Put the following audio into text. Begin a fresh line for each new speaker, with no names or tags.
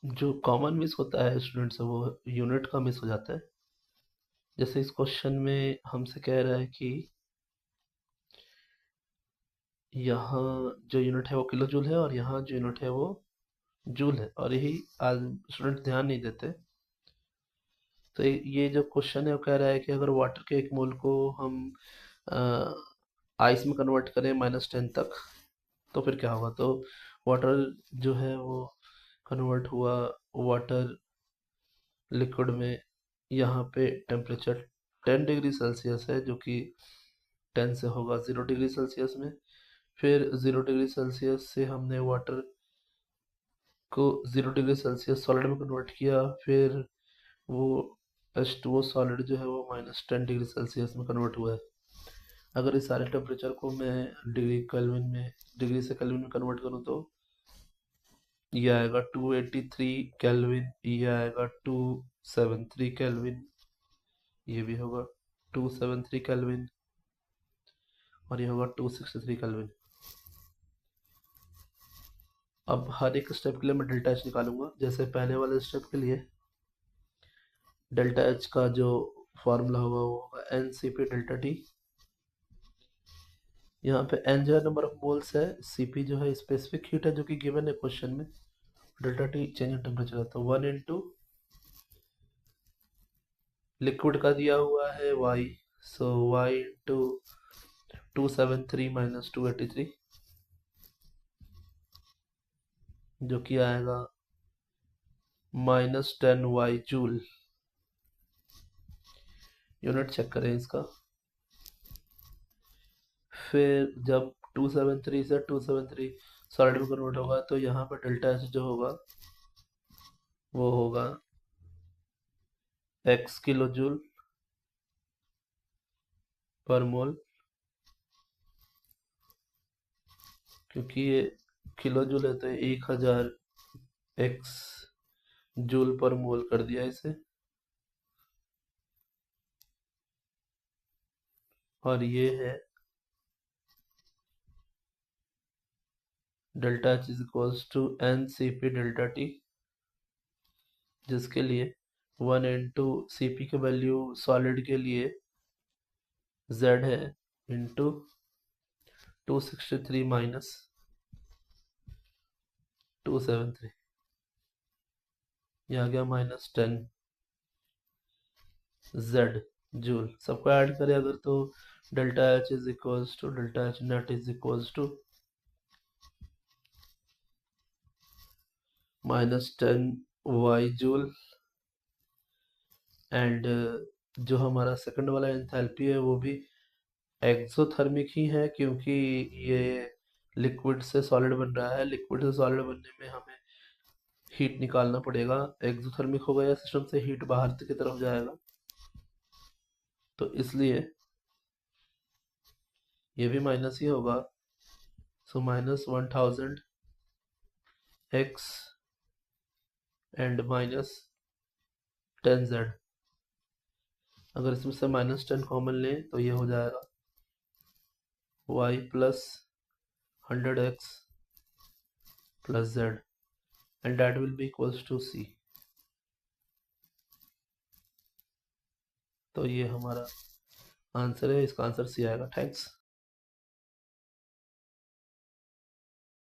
जो common miss होता है स्टूडेंट से वो यूनिट का मिस हो जाता है। जैसे इस क्वेश्चन में हमसे कह रहा है कि यहाँ जो यूनिट है वो किलो जूल है और यहाँ जो यूनिट है वो जूल है, और यही आज स्टूडेंट ध्यान नहीं देते। तो ये जो क्वेश्चन है वो कह रहा है कि अगर वाटर के एक मोल को हम आइस में कन्वर्ट करें -10 तक, तो फिर क्या होगा। तो वाटर जो है वो कन्वर्ट हुआ वाटर लिक्विड में। यहाँ पे टेम्परेचर 10 डिग्री सेल्सियस है, जो कि 10 से होगा 0 डिग्री सेल्सियस में। फिर 0 डिग्री सेल्सियस से हमने वाटर को 0 डिग्री सेल्सियस सॉलिड में कन्वर्ट किया। फिर वो H2O सॉलिड जो है वो -10 डिग्री सेल्सियस में कन्वर्ट हुआ है। अगर इस सारे टेम्परेचर को मैं डिग्री से केल्विन में कन्वर्ट करूँ तो ये आएगा 283 केल्विन, ये आएगा 273 केल्विन, ये भी होगा 273 केल्विन, और ये होगा 263 केल्विन। अब हर एक स्टेप के लिए मैं डेल्टा एच निकालूंगा। जैसे पहले वाले स्टेप के लिए डेल्टा एच का जो फॉर्मूला होगा वो होगा N C P delta T. यहाँ पे एन जो है नंबर ऑफ मोल्स है, सी पी जो है स्पेसिफिक हीट है जो कि गिवन है क्वेश्चन में, delta T change in temperature है। तो 1 इंटू लिक्विड का दिया हुआ है वाई, सो वाई इंटू 273 माइनस 283, जो कि आएगा -10 y जूल। यूनिट चेक करें इसका। फिर जब 273 से 273 सॉलिड में कन्वर्ट होगा तो यहाँ पर डेल्टा एच जो होगा वो होगा x किलो जूल पर मोल, क्योंकि ये किलो जूल है तो 1000 x जूल पर मोल कर दिया इसे। और ये है delta H is equals to N C P delta T, जिसके लिए 1 इंटू सी पी की वैल्यू सॉलिड के लिए z है इंटू 263 माइनस 273, ये आ गया -10 z जूल। सबको ऐड करें अगर तो delta H is equals to delta H net is equals to -10 y joule. And जो हमारा सेकंड वाला एंथैल्पी है वो भी एक्सोथर्मिक ही है, क्योंकि ये लिक्विड से सॉलिड बन रहा है। लिक्विड से सॉलिड बनने में हमें हीट निकालना पड़ेगा। एक्सोथर्मिक हो गया सिस्टम से हीट बाहर की तरफ जाएगा, तो इसलिए ये भी माइनस ही होगा। सो -1000 x एंड -10z। अगर इसमें से -10 कॉमन लें तो ये हो जाएगा y plus 100x plus z, and that will be equals to c। तो ये हमारा आंसर है, इसका आंसर सी आएगा। थैंक्स।